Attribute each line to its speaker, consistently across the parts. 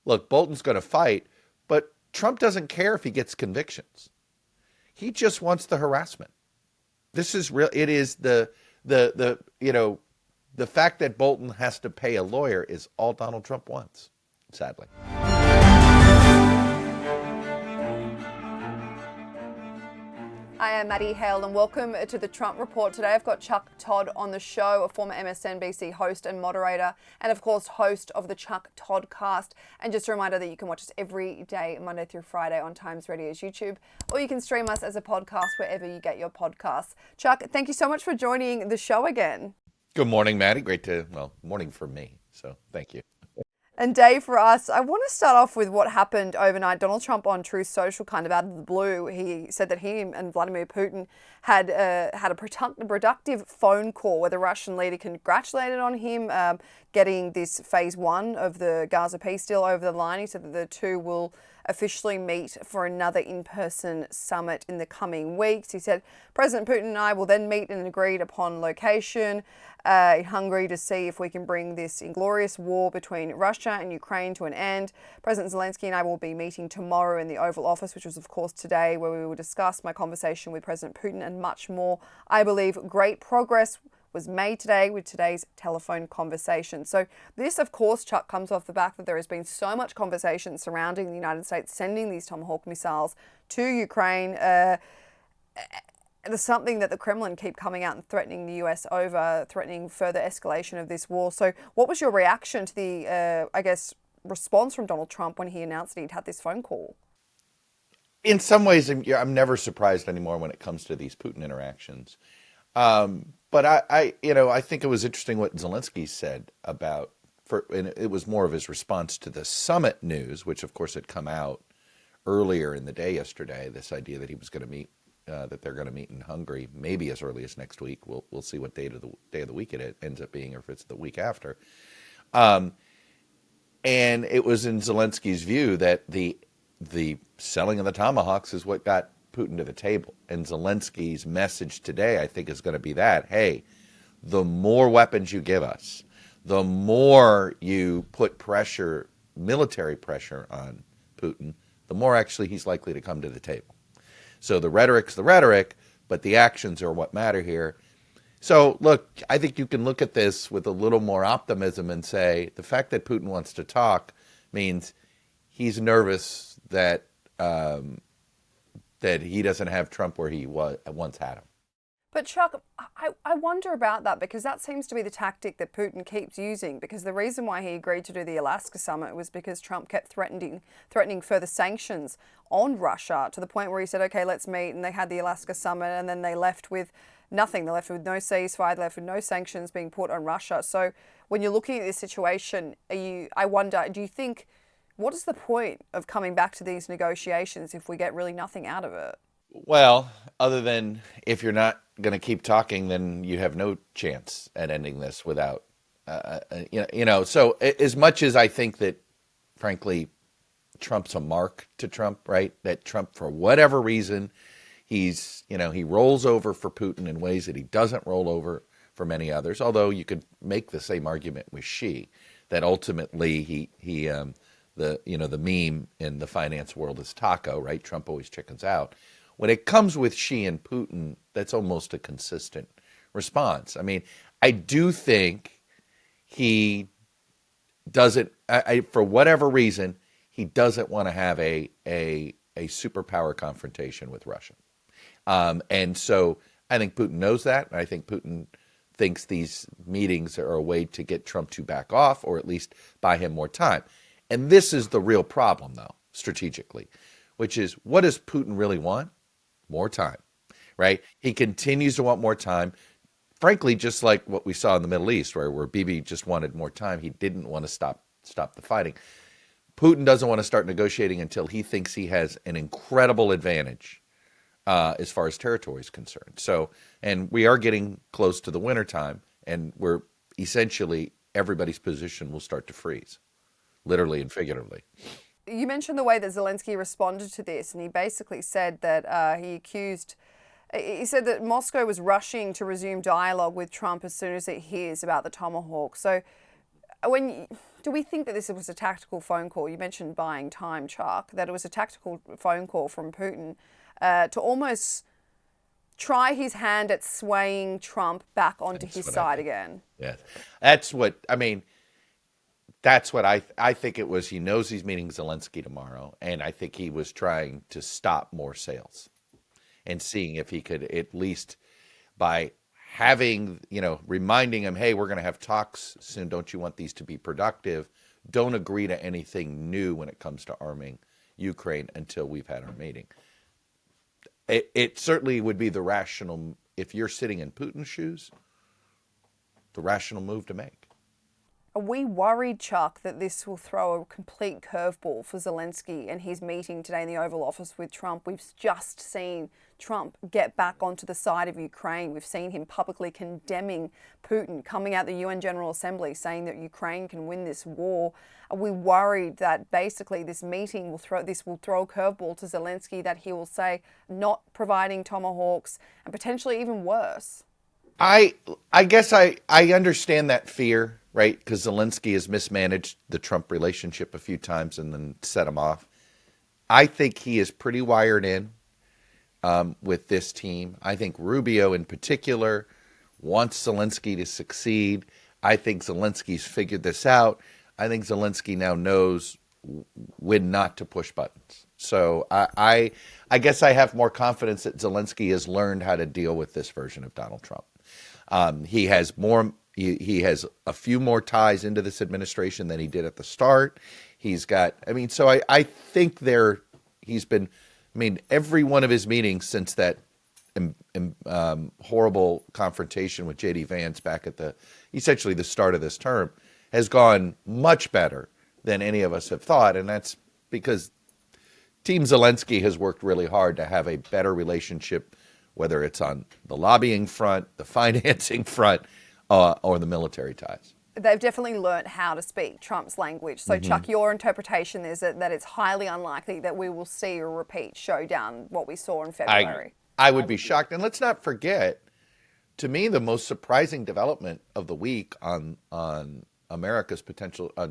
Speaker 1: look, Bolton's going to fight, but Trump doesn't care if he gets convictions. He just wants the harassment. This is real. It is the fact that Bolton has to pay a lawyer is all Donald Trump wants, sadly.
Speaker 2: I am Maddie, Hale, and welcome to the Trump Report. Today I've got Chuck Todd on the show, a former MSNBC host and moderator, and of course host of the Chuck Todd Cast. And just a reminder that you can watch us every day, Monday through Friday on Times Radio's YouTube, or you can stream us as a podcast wherever you get your podcasts. Chuck, thank you so much for joining the show again.
Speaker 1: Good morning, Maddie. Morning for me, so thank you.
Speaker 2: And day for us. I want to start off with what happened overnight. Donald Trump on Truth Social, kind of out of the blue, he said that he and Vladimir Putin had a productive phone call where the Russian leader congratulated on him getting this phase one of the Gaza peace deal over the line. He said that the two will officially meet for another in-person summit in the coming weeks. He said, President Putin and I will then meet in an agreed upon location in Hungary to see if we can bring this inglorious war between Russia and Ukraine to an end. President Zelenskyy and I will be meeting tomorrow in the Oval Office, which was of course today, where we will discuss my conversation with President Putin and much more. I believe great progress was made today with today's telephone conversation. So this, of course, Chuck, comes off the back that there has been so much conversation surrounding the United States sending these Tomahawk missiles to Ukraine. There's something that the Kremlin keep coming out and threatening the US over, threatening further escalation of this war. So what was your reaction to the, response from Donald Trump when he announced that he'd had this phone call?
Speaker 1: In some ways, I'm never surprised anymore when it comes to these Putin interactions. But I think it was interesting what Zelenskyy said and it was more of his response to the summit news, which of course had come out earlier in the day yesterday. This idea that he was going to meet, that they're going to meet in Hungary, maybe as early as next week. We'll see what day of the week it ends up being, or if it's the week after. And it was in Zelenskyy's view that the selling of the Tomahawks is what got Putin to the table. And Zelenskyy's message today, I think, is going to be that, hey, the more weapons you give us, the more you put pressure, military pressure on Putin, the more actually he's likely to come to the table. So the rhetoric's the rhetoric, but the actions are what matter here. So look, I think you can look at this with a little more optimism and say the fact that Putin wants to talk means he's nervous that he doesn't have Trump where he once had him.
Speaker 2: But Chuck, I wonder about that, because that seems to be the tactic that Putin keeps using, because the reason why he agreed to do the Alaska summit was because Trump kept threatening further sanctions on Russia, to the point where he said, okay, let's meet, and they had the Alaska summit, and then they left with nothing. They left with no ceasefire, they left with no sanctions being put on Russia. So when you're looking at this situation, I wonder, do you think, what is the point of coming back to these negotiations if we get really nothing out of it?
Speaker 1: Well, other than if you're not going to keep talking, then you have no chance at ending this without, So as much as I think that, frankly, Trump's a mark to Trump, right? That Trump, for whatever reason, he rolls over for Putin in ways that he doesn't roll over for many others. Although you could make the same argument with Xi, that ultimately the meme in the finance world is taco, right? Trump always chickens out. When it comes with Xi and Putin, that's almost a consistent response. I mean, I do think he doesn't, for whatever reason, he doesn't want to have a superpower confrontation with Russia. And so I think Putin knows that. And I think Putin thinks these meetings are a way to get Trump to back off, or at least buy him more time. And this is the real problem, though, strategically, which is, what does Putin really want? More time, right? He continues to want more time. Frankly, just like what we saw in the Middle East, where Bibi just wanted more time. He didn't want to stop the fighting. Putin doesn't want to start negotiating until he thinks he has an incredible advantage as far as territory is concerned. So, and we are getting close to the wintertime, and we're essentially, everybody's position will start to freeze, literally and figuratively.
Speaker 2: You mentioned the way that Zelenskyy responded to this, and he basically said that he said that Moscow was rushing to resume dialogue with Trump as soon as it hears about the Tomahawk. So do we think that this was a tactical phone call? You mentioned buying time, Chuck, that it was a tactical phone call from Putin to almost try his hand at swaying Trump back onto his side again.
Speaker 1: Yeah, that's what I mean. That's what I think it was. He knows he's meeting Zelensky tomorrow, and I think he was trying to stop more sales and seeing if he could at least by having, reminding him, hey, we're going to have talks soon. Don't you want these to be productive? Don't agree to anything new when it comes to arming Ukraine until we've had our meeting. It certainly would be the rational, if you're sitting in Putin's shoes, the rational move to make.
Speaker 2: Are we worried, Chuck, that this will throw a complete curveball for Zelensky and his meeting today in the Oval Office with Trump? We've just seen Trump get back onto the side of Ukraine. We've seen him publicly condemning Putin, coming out the UN General Assembly saying that Ukraine can win this war. Are we worried that basically this meeting will throw a curveball to Zelensky, that he will say not providing tomahawks and potentially even worse?
Speaker 1: I guess I understand that fear, right? Because Zelensky has mismanaged the Trump relationship a few times and then set him off. I think he is pretty wired in with this team. I think Rubio in particular wants Zelensky to succeed. I think Zelensky's figured this out. I think Zelensky now knows when not to push buttons. So I guess I have more confidence that Zelensky has learned how to deal with this version of Donald Trump. He has more. He has a few more ties into this administration than he did at the start. He's got. So I think he's been. Every one of his meetings since that horrible confrontation with J.D. Vance back at essentially the start of this term has gone much better than any of us have thought, and that's because Team Zelensky has worked really hard to have a better relationship, whether it's on the lobbying front, the financing front, or the military ties.
Speaker 2: They've definitely learnt how to speak Trump's language. So, Chuck, your interpretation is that it's highly unlikely that we will see a repeat showdown what we saw in February.
Speaker 1: I would be shocked. And let's not forget, to me, the most surprising development of the week on America's potential, I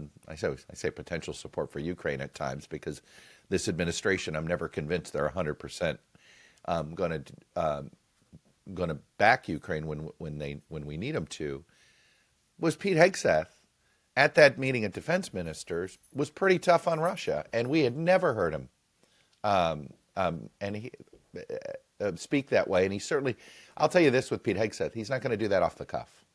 Speaker 1: say potential support for Ukraine at times, because this administration, I'm never convinced they're 100% going to back Ukraine when we need them to, was Pete Hegseth at that meeting of defense ministers was pretty tough on Russia, and we had never heard him and he speak that way. And he certainly, I'll tell you this with Pete Hegseth, he's not going to do that off the cuff.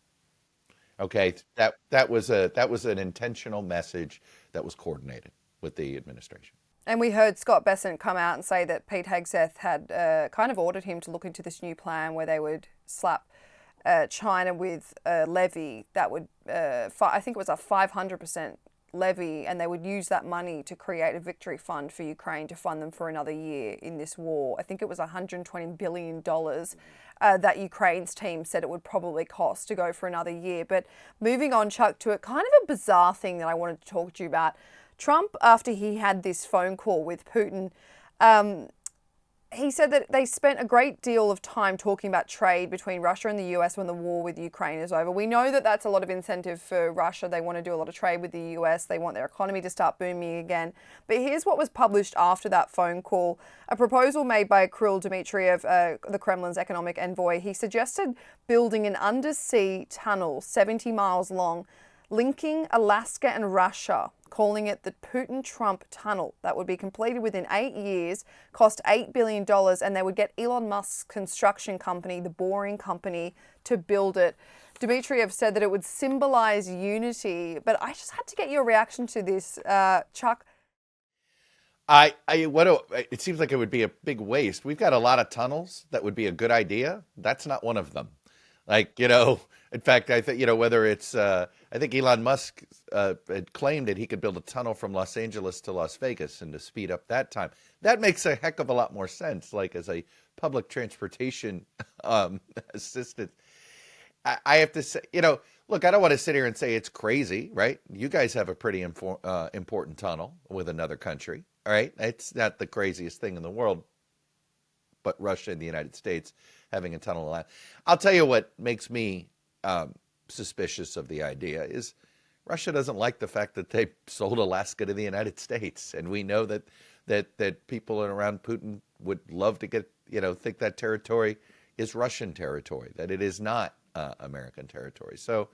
Speaker 1: Okay, that was an intentional message that was coordinated with the administration.
Speaker 2: And we heard Scott Bessent come out and say that Pete Hegseth had kind of ordered him to look into this new plan where they would slap China with a levy that would, I think it was a 500% levy, and they would use that money to create a victory fund for Ukraine to fund them for another year in this war. I think it was $120 billion that Ukraine's team said it would probably cost to go for another year. But moving on, Chuck, to a kind of a bizarre thing that I wanted to talk to you about. Trump, after he had this phone call with Putin, he said that they spent a great deal of time talking about trade between Russia and the US when the war with Ukraine is over. We know that that's a lot of incentive for Russia. They want to do a lot of trade with the US. They want their economy to start booming again. But here's what was published after that phone call. A proposal made by Kirill Dmitriev, the Kremlin's economic envoy. He suggested building an undersea tunnel 70 miles long, linking Alaska and Russia, calling it the Putin-Trump Tunnel. That would be completed within 8 years, cost $8 billion, and they would get Elon Musk's construction company, the Boring Company, to build it. Dmitriev said that it would symbolize unity, but I just had to get your reaction to this, Chuck.
Speaker 1: It seems like it would be a big waste. We've got a lot of tunnels that would be a good idea. That's not one of them. In fact, I think, whether it's, I think Elon Musk had claimed that he could build a tunnel from Los Angeles to Las Vegas and to speed up that time. That makes a heck of a lot more sense, like as a public transportation assistant. I have to say, look, I don't want to sit here and say it's crazy, right? You guys have a pretty important tunnel with another country, all right? It's not the craziest thing in the world, but Russia and the United States having a tunnel. I'll tell you what makes me suspicious of the idea is Russia doesn't like the fact that they sold Alaska to the United States, and we know that people around Putin would love to get, think that territory is Russian territory, that it is not American territory. So,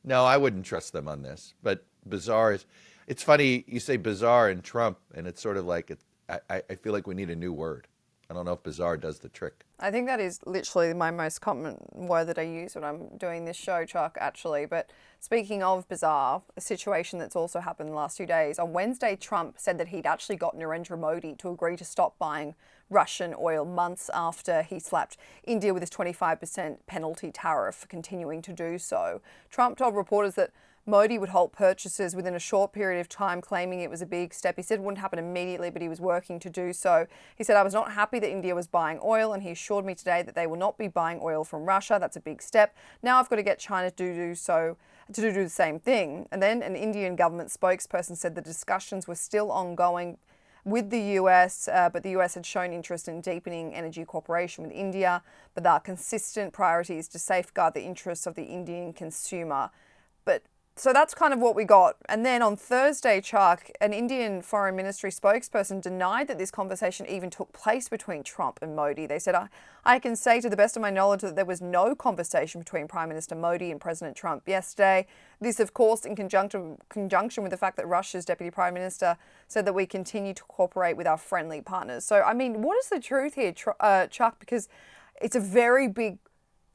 Speaker 1: no, I wouldn't trust them on this. But bizarre is, it's funny you say bizarre and Trump, and it's sort of like I feel like we need a new word. I don't know if bizarre does the trick.
Speaker 2: I think that is literally my most common word that I use when I'm doing this show, Chuck, actually. But speaking of bizarre, a situation that's also happened in the last few days. On Wednesday, Trump said that he'd actually got Narendra Modi to agree to stop buying Russian oil months after he slapped India with his 25% penalty tariff for continuing to do so. Trump told reporters that Modi would halt purchases within a short period of time, claiming it was a big step. He said it wouldn't happen immediately, but he was working to do so. He said, I was not happy that India was buying oil, and he assured me today that they will not be buying oil from Russia. That's a big step. Now I've got to get China to do the same thing. And then an Indian government spokesperson said the discussions were still ongoing with the US, but the US had shown interest in deepening energy cooperation with India, but there are consistent priorities to safeguard the interests of the Indian consumer. So that's kind of what we got. And then on Thursday, Chuck, an Indian Foreign Ministry spokesperson denied that this conversation even took place between Trump and Modi. They said, I can say to the best of my knowledge that there was no conversation between Prime Minister Modi and President Trump yesterday. This, of course, in conjunction with the fact that Russia's Deputy Prime Minister said that we continue to cooperate with our friendly partners. So, I mean, what is the truth here, Chuck? Because it's a very big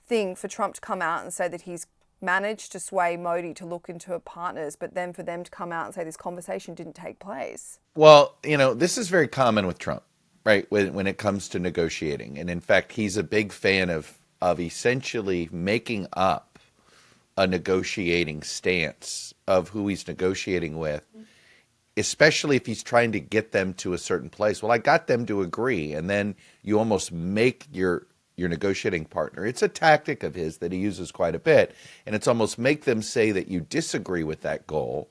Speaker 2: thing for Trump to come out and say that he's managed to sway Modi to look into partners, but then for them to come out and say this conversation didn't take place.
Speaker 1: Well, this is very common with Trump, right? When it comes to negotiating. And in fact, he's a big fan of essentially making up a negotiating stance of who he's negotiating with, especially if he's trying to get them to a certain place. Well, I got them to agree. And then you almost make your negotiating partner. It's a tactic of his that he uses quite a bit. And it's almost make them say that you disagree with that goal.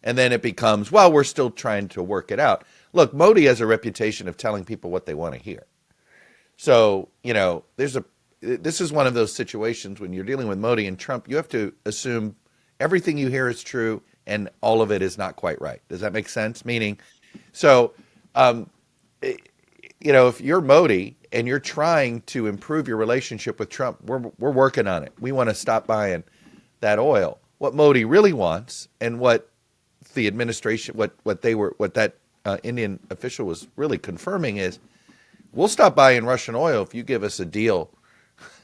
Speaker 1: And then it becomes, well, we're still trying to work it out. Look, Modi has a reputation of telling people what they want to hear. So, this is one of those situations when you're dealing with Modi and Trump, you have to assume everything you hear is true and all of it is not quite right. Does that make sense? Meaning, so, if you're Modi and you're trying to improve your relationship with Trump, we're working on it. We want to stop buying that oil. What Modi really wants, and what the administration, what that Indian official was really confirming is, we'll stop buying Russian oil if you give us a deal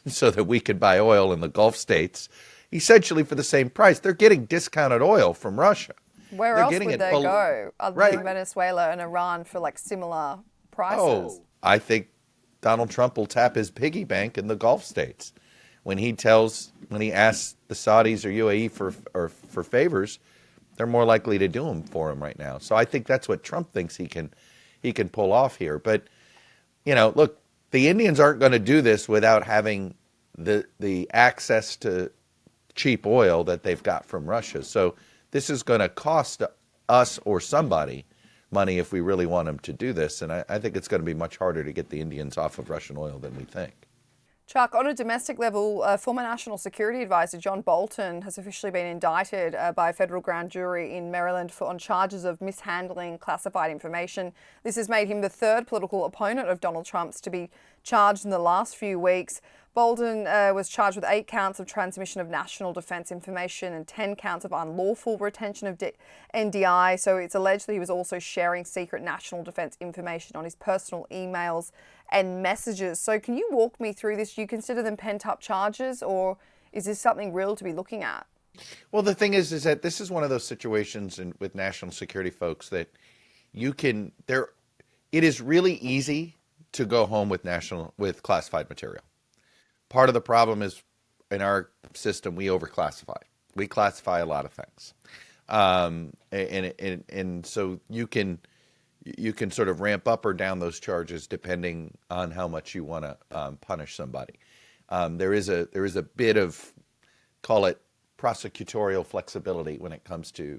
Speaker 1: so that we could buy oil in the Gulf states, essentially for the same price. They're getting discounted oil from Russia.
Speaker 2: Where else would they go other than Venezuela and Iran for like similar prices?
Speaker 1: Oh, I think Donald Trump will tap his piggy bank in the Gulf states when he asks the Saudis or UAE for favors. They're more likely to do them for him right now. So I think that's what Trump thinks he can pull off here. But look, the Indians aren't going to do this without having the access to cheap oil that they've got from Russia. So this is going to cost us or somebody money if we really want them to do this. And I think it's going to be much harder to get the Indians off of Russian oil than we think.
Speaker 2: Chuck, on a domestic level, former National Security Advisor John Bolton has officially been indicted by a federal grand jury in Maryland on charges of mishandling classified information. This has made him the third political opponent of Donald Trump's to be charged in the last few weeks. Bolton was charged with 8 counts of transmission of national defense information and 10 counts of unlawful retention of NDI. So it's alleged that he was also sharing secret national defense information on his personal emails and messages. So can you walk me through this? Do you consider them pent-up charges, or is this something real to be looking at?
Speaker 1: Well, the thing is that this is one of those situations with national security folks that it is really easy to go home with classified material. Part of the problem is in our system, we overclassify. We classify a lot of things. And so you can sort of ramp up or down those charges depending on how much you want to punish somebody. There is a bit of, call it prosecutorial flexibility when it comes to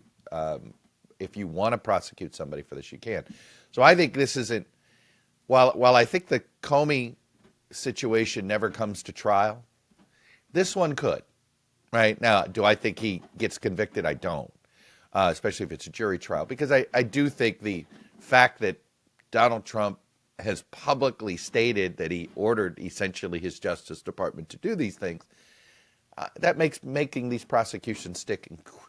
Speaker 1: if you want to prosecute somebody for this, you can. So I think this isn't, while I think the Comey situation never comes to trial, this one could. Right now, do I think he gets convicted? I don't. especially if it's a jury trial, because I do think the fact that Donald Trump has publicly stated that he ordered essentially his Justice Department to do these things, that makes making these prosecutions stick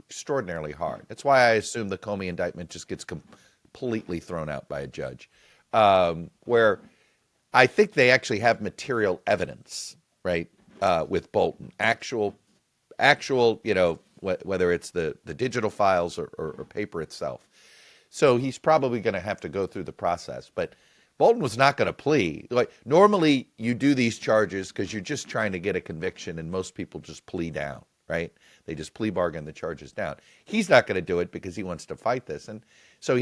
Speaker 1: extraordinarily hard. That's why I assume the Comey indictment just gets completely thrown out by a judge, where I think they actually have material evidence, right, with Bolton, actual, whether it's the digital files or paper itself. So he's probably going to have to go through the process. But Bolton was not going to plea. Like, normally you do these charges because you're just trying to get a conviction, and most people just plea down, right? They just plea bargain the charges down. He's not going to do it because he wants to fight this. And so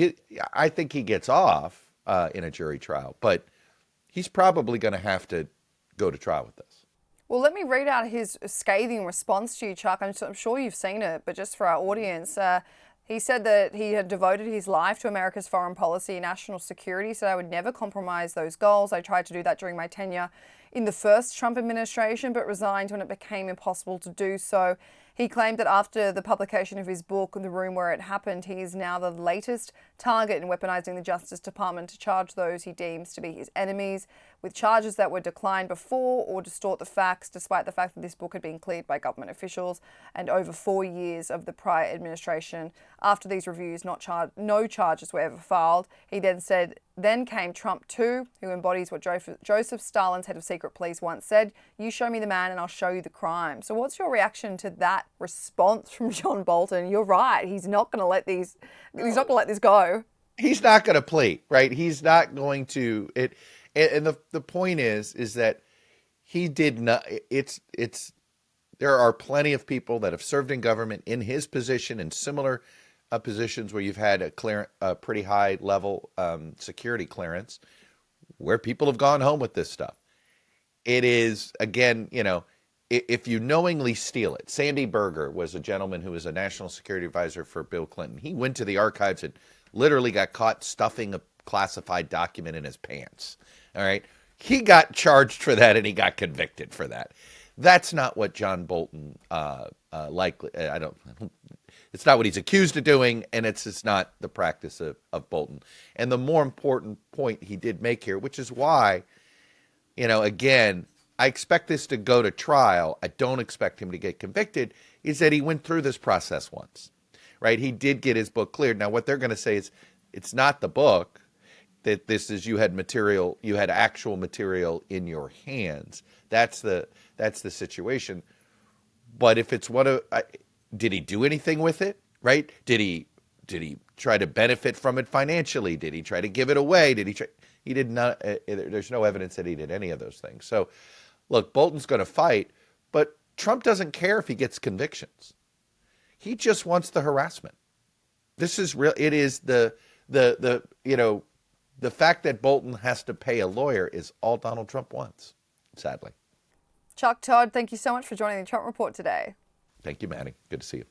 Speaker 1: I think he gets off in a jury trial, but he's probably going to have to go to trial with this.
Speaker 2: Well, let me read out his scathing response to you, Chuck. I'm sure you've seen it, but just for our audience, he said that he had devoted his life to America's foreign policy and national security, so I would never compromise those goals. I tried to do that during my tenure in the first Trump administration, but resigned when it became impossible to do so. He claimed that after the publication of his book, The Room Where It Happened, he is now the latest target in weaponizing the Justice Department to charge those he deems to be his enemies with charges that were declined before or distort the facts, despite the fact that this book had been cleared by government officials and over 4 years of the prior administration. After these reviews, no charges were ever filed. He then said, then came Trump 2, who embodies what Joseph Stalin's head of secret police once said, you show me the man and I'll show you the crime. So what's your reaction to that response from John Bolton? You're right. He's not going to let this go.
Speaker 1: He's not going to plea, right? He's not going to it. And the point is that he did not, there are plenty of people that have served in government in his position and similar positions where you've had a pretty high level security clearance, where people have gone home with this stuff. It is, again, if you knowingly steal it. Sandy Berger was a gentleman who was a national security advisor for Bill Clinton. He went to the archives and literally got caught stuffing a classified document in his pants. All right. He got charged for that and he got convicted for that. That's not what John Bolton it's not what he's accused of doing, and it's just not the practice of Bolton. And the more important point he did make here, which is why, again, I expect this to go to trial. I don't expect him to get convicted, is that he went through this process once, right? He did get his book cleared. Now, what they're going to say is it's not the book, that this is you had actual material in your hands. That's the situation. But if it's did he do anything with it, right? Did he try to benefit from it financially? Did he try to give it away? He did not. There's no evidence that he did any of those things. So, look, Bolton's going to fight, but Trump doesn't care if he gets convictions. He just wants the harassment. This is real. It is the fact that Bolton has to pay a lawyer is all Donald Trump wants, sadly.
Speaker 2: Chuck Todd, thank you so much for joining the Trump Report today.
Speaker 1: Thank you, Maddie. Good to see you.